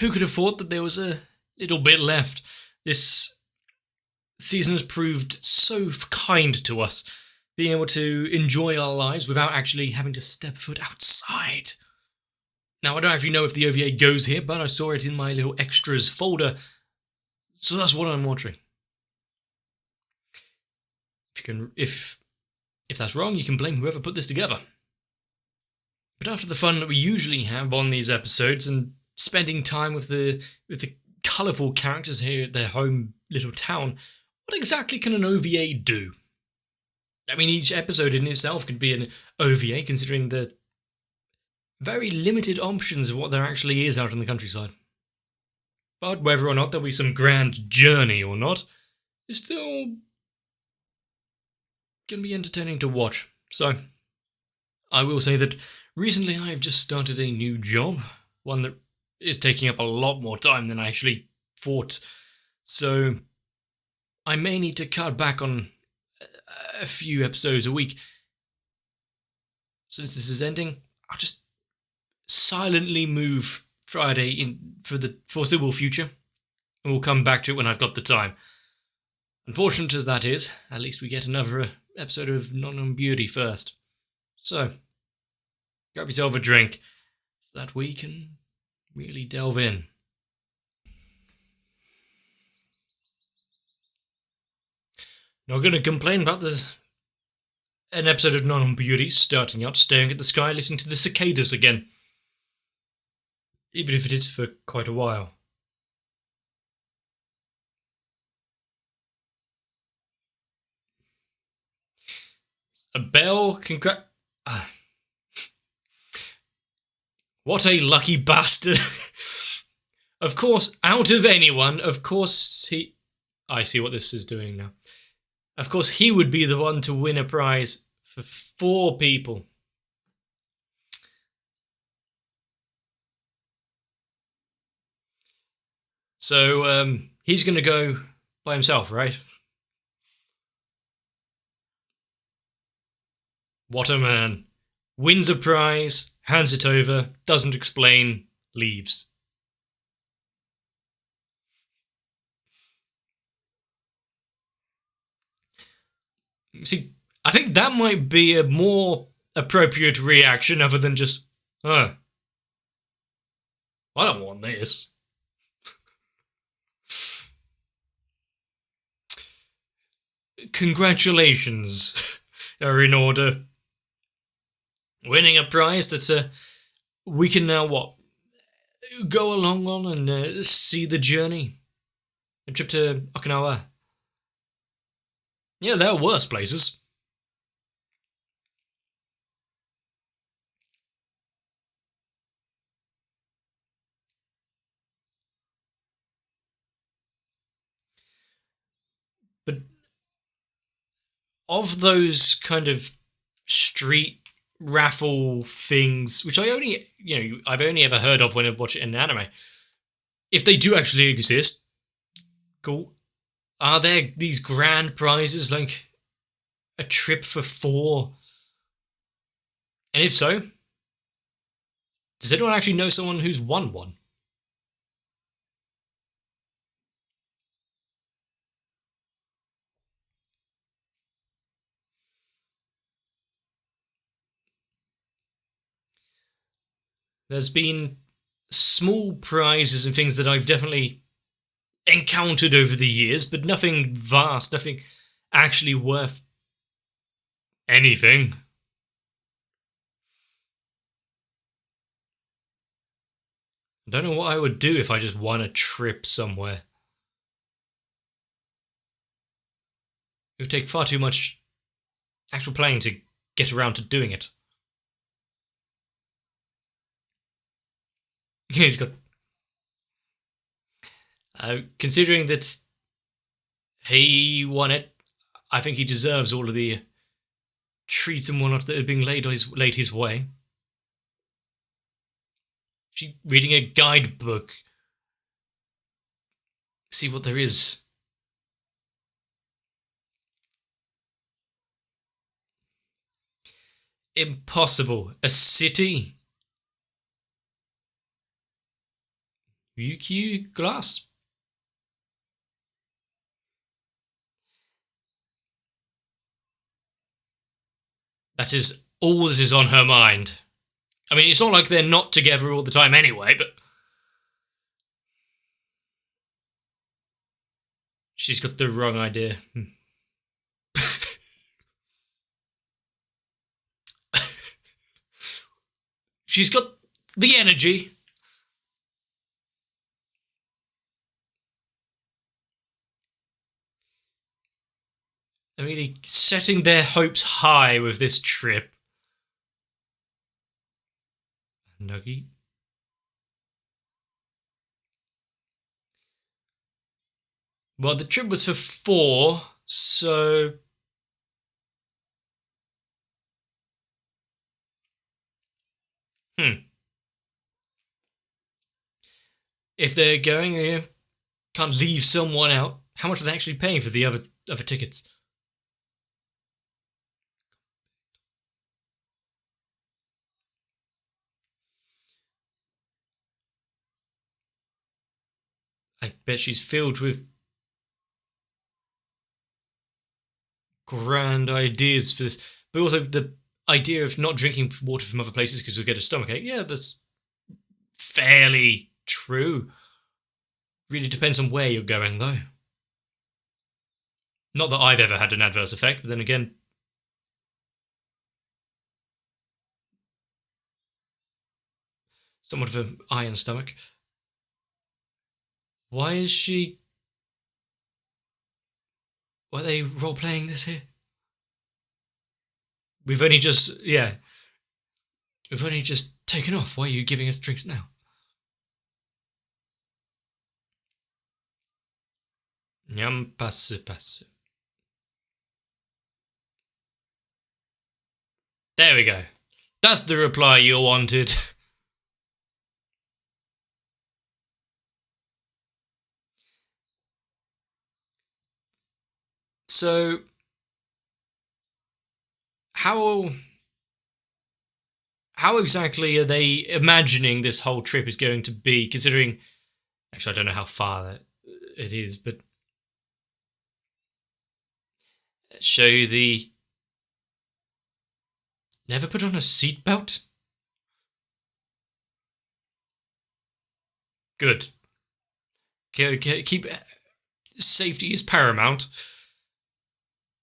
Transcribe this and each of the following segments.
who could have thought that there was a little bit left? This season has proved so kind to us, being able to enjoy our lives without actually having to step foot outside. Now, I don't actually know if the OVA goes here, but I saw it in my little extras folder, so that's what I'm watching. If that's wrong, you can blame whoever put this together. But after the fun that we usually have on these episodes and spending time with the colourful characters here at their home little town, what exactly can an OVA do? I mean, each episode in itself could be an OVA, considering the very limited options of what there actually is out in the countryside. But whether or not there'll be some grand journey or not, is still going to be entertaining to watch. So, I will say that recently I've just started a new job, one that is taking up a lot more time than I actually thought. So, I may need to cut back on a few episodes a week. Since this is ending, I'll just silently move Friday in for the foreseeable future, and we'll come back to it when I've got the time. Unfortunate as that is, at least we get another episode of Non Non Beauty first. So, grab yourself a drink so that we can really delve in. Not going to complain about an episode of Non Non Beauty starting out staring at the sky, listening to the cicadas again. Even if it is for quite a while. A bell, What a lucky bastard. Of course, out of anyone, I see what this is doing now. Of course, he would be the one to win a prize for 4 people. So, he's going to go by himself, right? What a man. Wins a prize, hands it over, doesn't explain, leaves. See, I think that might be a more appropriate reaction other than just, I don't want this. Congratulations are in order. Winning a prize that we can now go along on and see the journey. A trip to Okinawa. Yeah, there are worse places. But of those kind of street raffle things, which I've only ever heard of when I watch it in anime, if they do actually exist, cool. Are there these grand prizes like a trip for 4? And if so, does anyone actually know someone who's won one? There's been small prizes and things that I've definitely encountered over the years, but nothing vast, nothing actually worth anything. I don't know what I would do if I just won a trip somewhere. It would take far too much actual playing to get around to doing it. He's got... considering that he won it, I think he deserves all of the treats and whatnot that are being laid his way. She reading a guidebook. See what there is. Impossible. A city? UQ glass. That is all that is on her mind. I mean, it's not like they're not together all the time anyway, but she's got the wrong idea. She's got the energy. They're really setting their hopes high with this trip. Nuggy. Well, the trip was for 4, so... If they're going, they can't leave someone out. How much are they actually paying for the other tickets? I bet she's filled with grand ideas for this. But also the idea of not drinking water from other places because you'll get a stomachache. Yeah, that's fairly true. Really depends on where you're going, though. Not that I've ever had an adverse effect, but then again... somewhat of an iron stomach. Why is she... Why are they role-playing this here? We've only just... Yeah. We've only just taken off. Why are you giving us drinks now? Nyam passe. There we go. That's the reply you wanted. So, how exactly are they imagining this whole trip is going to be, considering... Actually, I don't know how far it is, but... Show you the... Never put on a seatbelt? Good. Keep... Safety is paramount.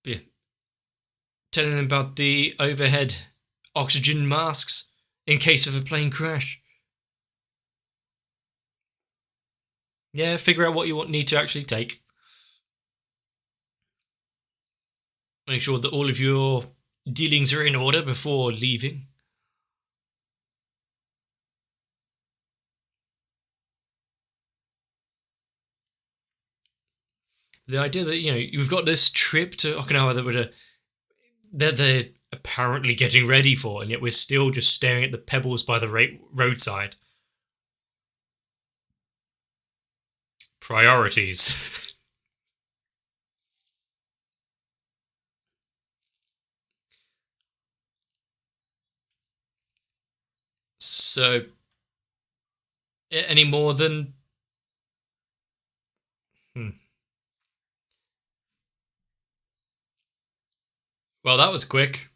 Yeah. Telling them about the overhead oxygen masks in case of a plane crash. Yeah, figure out what you need to actually take. Make sure that all of your dealings are in order before leaving. The idea that, you've got this trip to Okinawa that they're apparently getting ready for, and yet we're still just staring at the pebbles by the roadside. Priorities. So, any more than... Well, that was quick.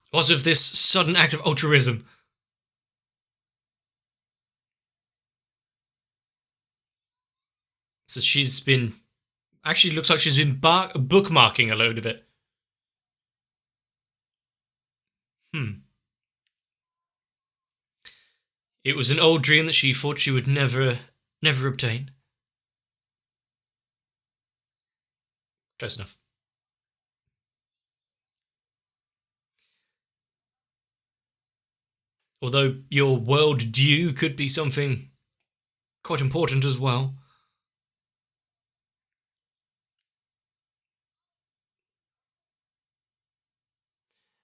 What of this sudden act of altruism? So she's been... Actually, looks like she's been bookmarking a load of it. It was an old dream that she thought she would never obtain. Close enough. Although your world due could be something quite important as well.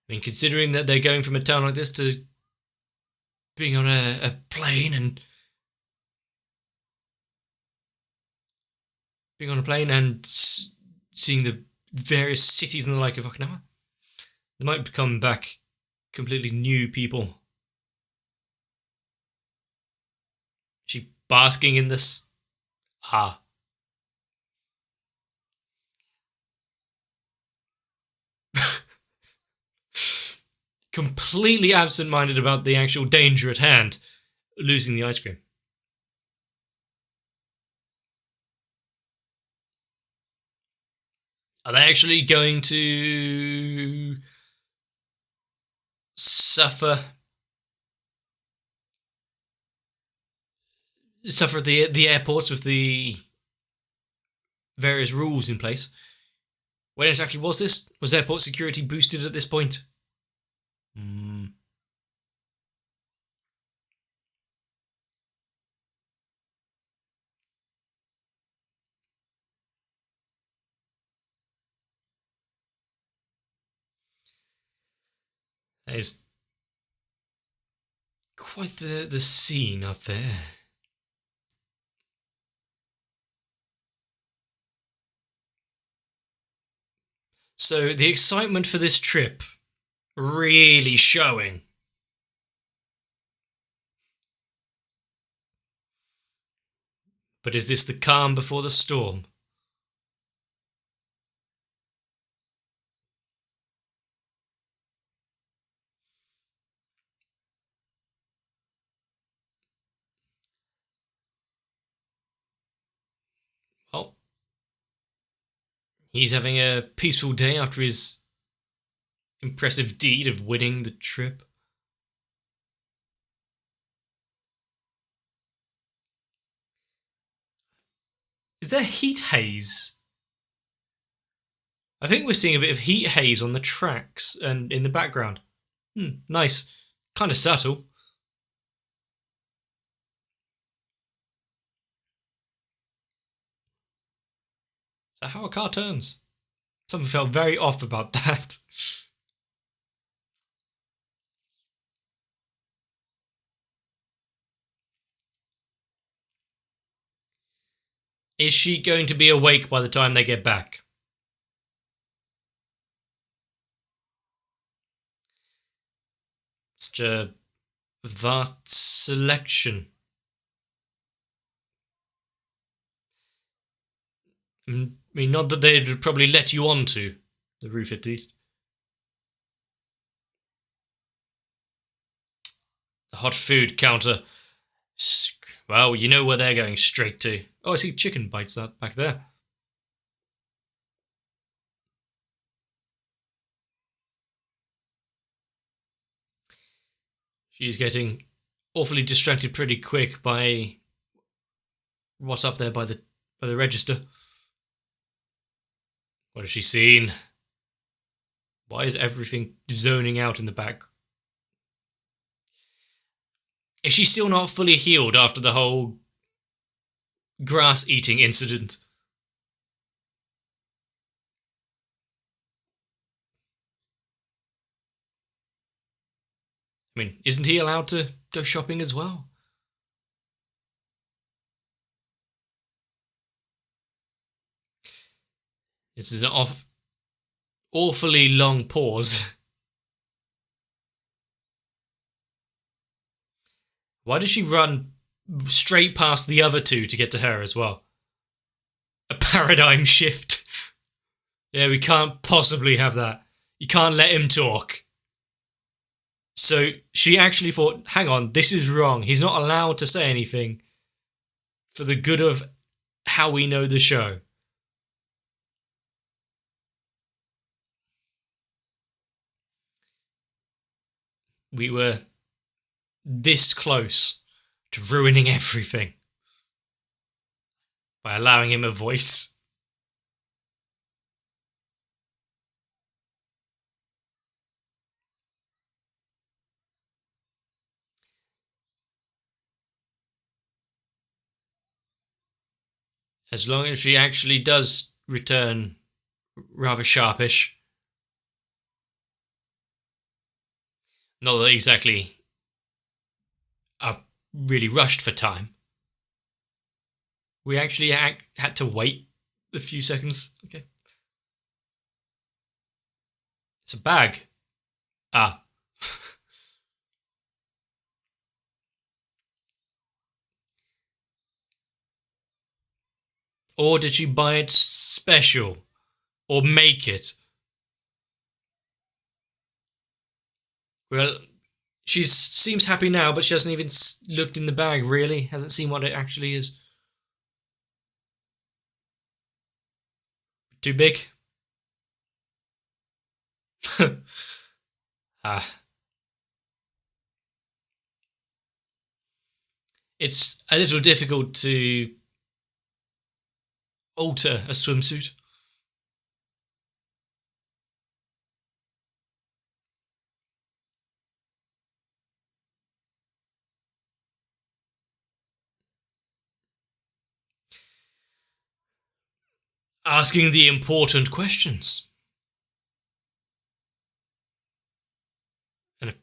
I mean, considering that they're going from a town like this to being on a plane and seeing the various cities and the like of Okinawa, they might become back completely new people. basking in this. Ah. Completely absent-minded about the actual danger at hand, losing the ice cream. Are they actually going to suffer the airports with the various rules in place? When exactly was this? Was airport security boosted at this point? That is quite the scene up there. So the excitement for this trip really showing. But is this the calm before the storm? Well, he's having a peaceful day after his impressive deed of winning the trip. Is there heat haze? I think we're seeing a bit of heat haze on the tracks and in the background. Nice. Kind of subtle. Is that how a car turns? Something felt very off about that. Is she going to be awake by the time they get back? Such a vast selection. I mean, not that they'd probably let you onto the roof at least. The hot food counter. Well, you know where they're going straight to. Oh, I see chicken bites up back there. She's getting awfully distracted pretty quick by what's up there by the register. What has she seen? Why is everything zoning out in the back? Is she still not fully healed after the whole grass eating incident? I mean, isn't he allowed to go shopping as well? This is an awfully long pause. Why did she run straight past the other two to get to her as well? A paradigm shift. Yeah, we can't possibly have that. You can't let him talk. So she actually thought, hang on, this is wrong. He's not allowed to say anything for the good of how we know the show. We were this close to ruining everything by allowing him a voice. As long as she actually does return rather sharpish. Not that exactly are really rushed for time. We actually had to wait a few seconds. Okay. It's a bag. Ah. Or did she buy it special? Or make it? Well, she seems happy now, but she hasn't even looked in the bag, really. Hasn't seen what it actually is. Too big? Ah. It's a little difficult to alter a swimsuit. Asking the important questions. And a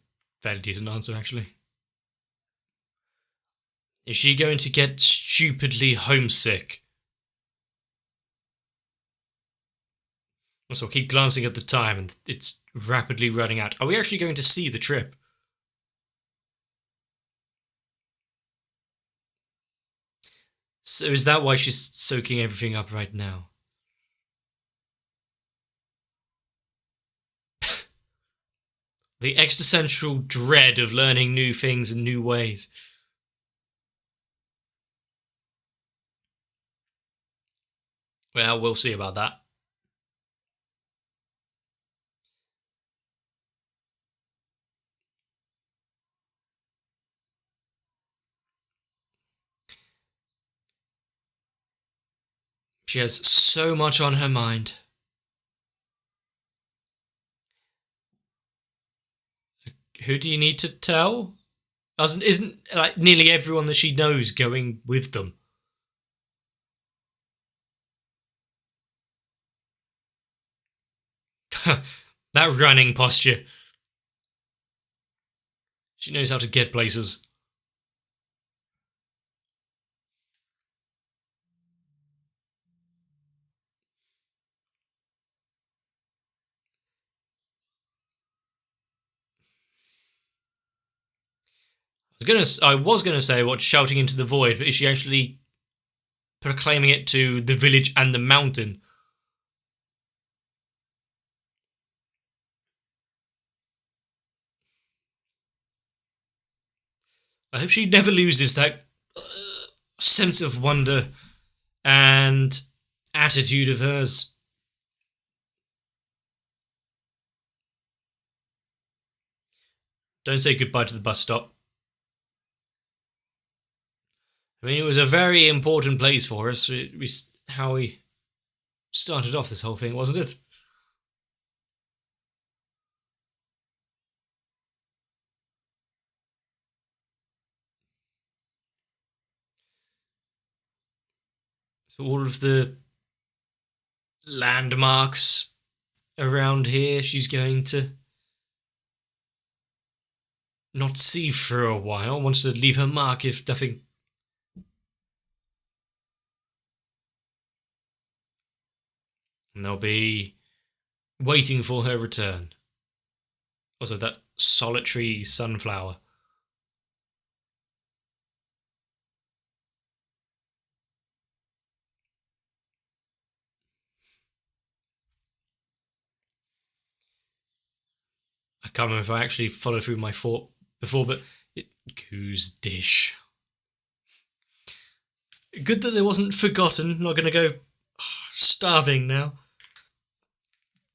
fairly decent answer, actually. Is she going to get stupidly homesick? Also, I keep glancing at the time and it's rapidly running out. Are we actually going to see the trip? So is that why she's soaking everything up right now? The existential dread of learning new things in new ways. Well, we'll see about that. She has so much on her mind. Who do you need to tell? Isn't like nearly everyone that she knows going with them? That running posture. She knows how to get places. I was gonna say what shouting into the void, but is she actually proclaiming it to the village and the mountain? I hope she never loses that sense of wonder and attitude of hers. Don't say goodbye to the bus stop. I mean, it was a very important place for us. How we started off this whole thing, wasn't it? So all of the landmarks around here, she's going to not see for a while. Wants to leave her mark if nothing. And they'll be waiting for her return. Also, that solitary sunflower. I can't remember if I actually followed through my thought before, but goose dish. Good that there wasn't forgotten. I'm not going to go starving now.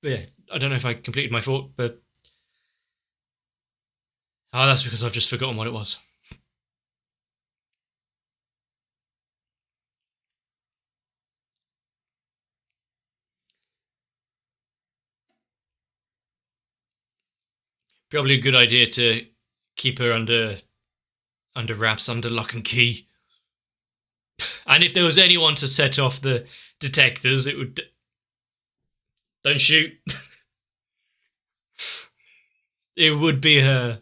But yeah, I don't know if I completed my thought, but that's because I've just forgotten what it was. Probably a good idea to keep her under wraps, under lock and key. And if there was anyone to set off the detectors, it would. Don't shoot. It would be her.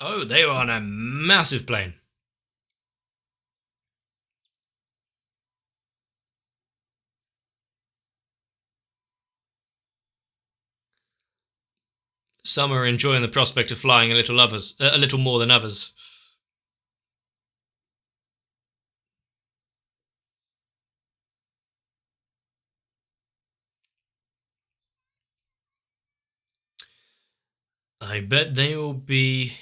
Oh, they were on a massive plane. Some are enjoying the prospect of flying a little more than others. I bet they will be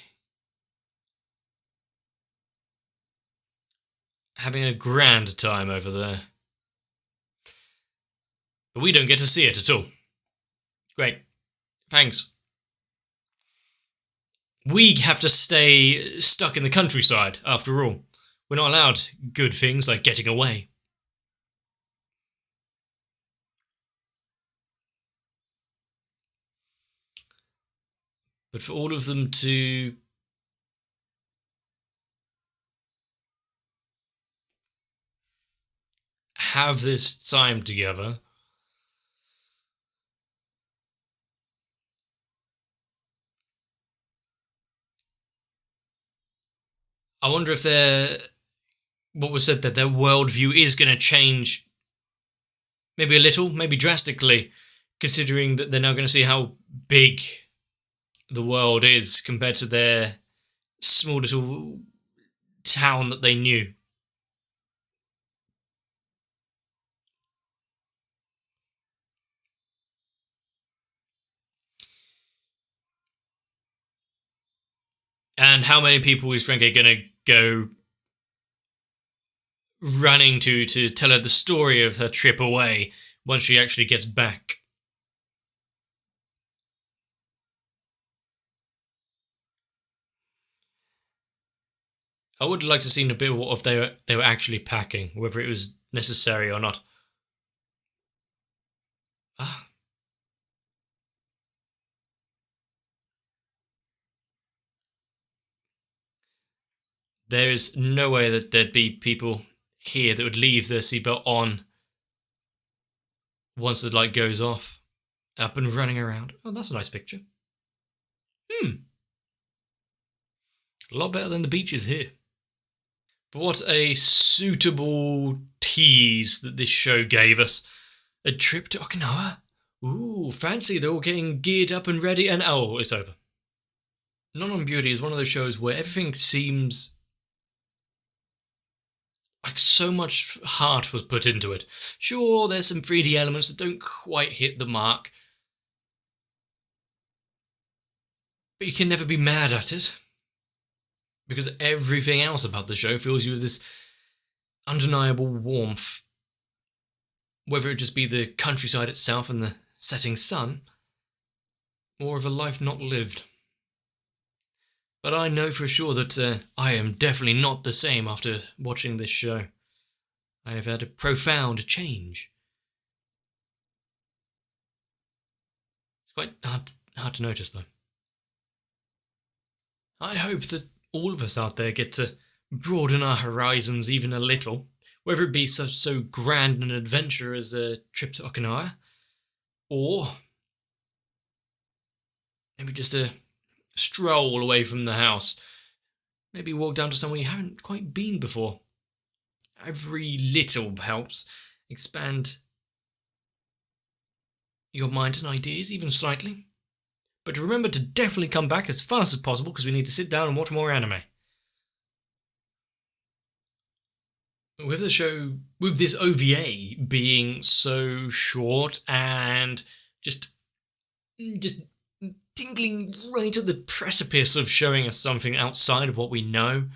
having a grand time over there. But we don't get to see it at all. Great. Thanks. We have to stay stuck in the countryside, after all. We're not allowed good things like getting away. But for all of them to have this time together, I wonder if what was said, that their worldview is going to change maybe a little, maybe drastically, considering that they're now going to see how big the world is compared to their small little town that they knew. And how many people is Renke going to go running to tell her the story of her trip away once she actually gets back? I would like to see a bit of what they were actually packing, whether it was necessary or not. There is no way that there'd be people here that would leave their seatbelt on once the light goes off, up and running around. Oh, that's a nice picture. A lot better than the beaches here. But what a suitable tease that this show gave us. A trip to Okinawa? Ooh, fancy. They're all getting geared up and ready, and oh, it's over. Non Beauty is one of those shows where everything seems like so much heart was put into it. Sure, there's some 3D elements that don't quite hit the mark, but you can never be mad at it, because everything else about the show fills you with this undeniable warmth. Whether it just be the countryside itself and the setting sun, or of a life not lived. But I know for sure that I am definitely not the same after watching this show. I have had a profound change. It's quite hard to notice, though. I hope that all of us out there get to broaden our horizons even a little, whether it be so grand an adventure as a trip to Okinawa, or maybe just a stroll away from the house. Maybe walk down to somewhere you haven't quite been before. Every little helps expand your mind and ideas even slightly. But remember to definitely come back as fast as possible, because we need to sit down and watch more anime. With the show, with this OVA being so short and just tingling right at the precipice of showing us something outside of what we know,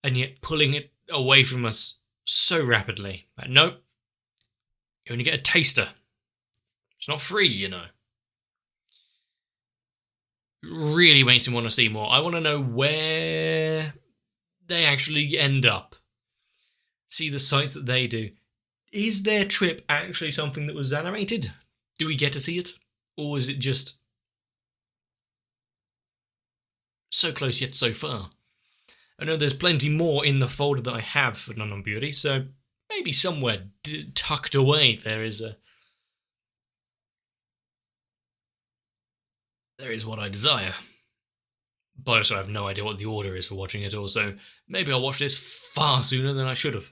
and yet pulling it away from us so rapidly. But nope, you only get a taster. It's not free, you know. It really makes me want to see more. I want to know where they actually end up. See the sights that they do. Is their trip actually something that was animated? Do we get to see it? Or is it just so close yet so far? I know there's plenty more in the folder that I have for Non Non Beauty, so maybe somewhere tucked away there is what I desire. But also I have no idea what the order is for watching it all, so maybe I'll watch this far sooner than I should have.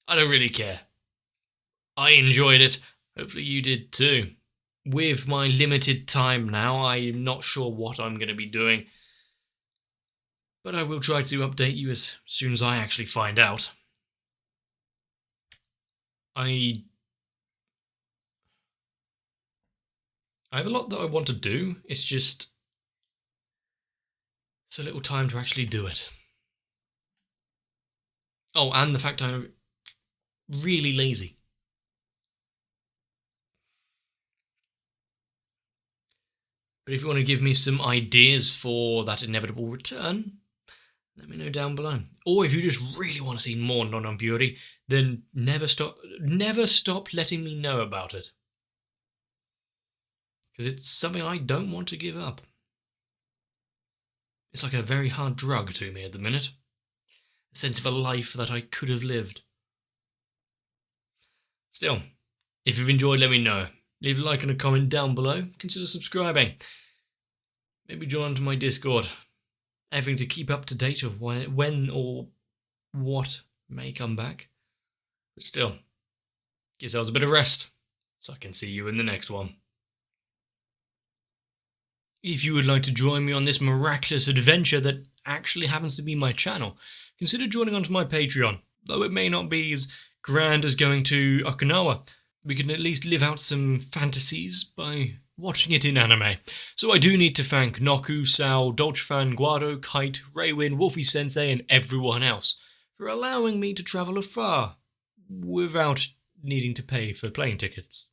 I don't really care. I enjoyed it. Hopefully you did too. With my limited time now, I'm not sure what I'm going to be doing. But I will try to update you as soon as I actually find out. I have a lot that I want to do. It's just so little time to actually do it. Oh, and the fact I'm really lazy. But if you want to give me some ideas for that inevitable return, let me know down below. Or if you just really want to see more Non Non Biyori, then never stop letting me know about it. Because it's something I don't want to give up. It's like a very hard drug to me at the minute. A sense of a life that I could have lived. Still, if you've enjoyed, let me know. Leave a like and a comment down below. Consider subscribing. Maybe join onto my Discord. Everything to keep up to date of when or what may come back. But still, give yourselves a bit of rest so I can see you in the next one. If you would like to join me on this miraculous adventure that actually happens to be my channel, consider joining onto my Patreon. Though it may not be as grand as going to Okinawa, we can at least live out some fantasies by watching it in anime. So I do need to thank Noku, Sao, Dolchefan, Guado, Kite, Raywin, Wolfie Sensei and everyone else for allowing me to travel afar without needing to pay for plane tickets.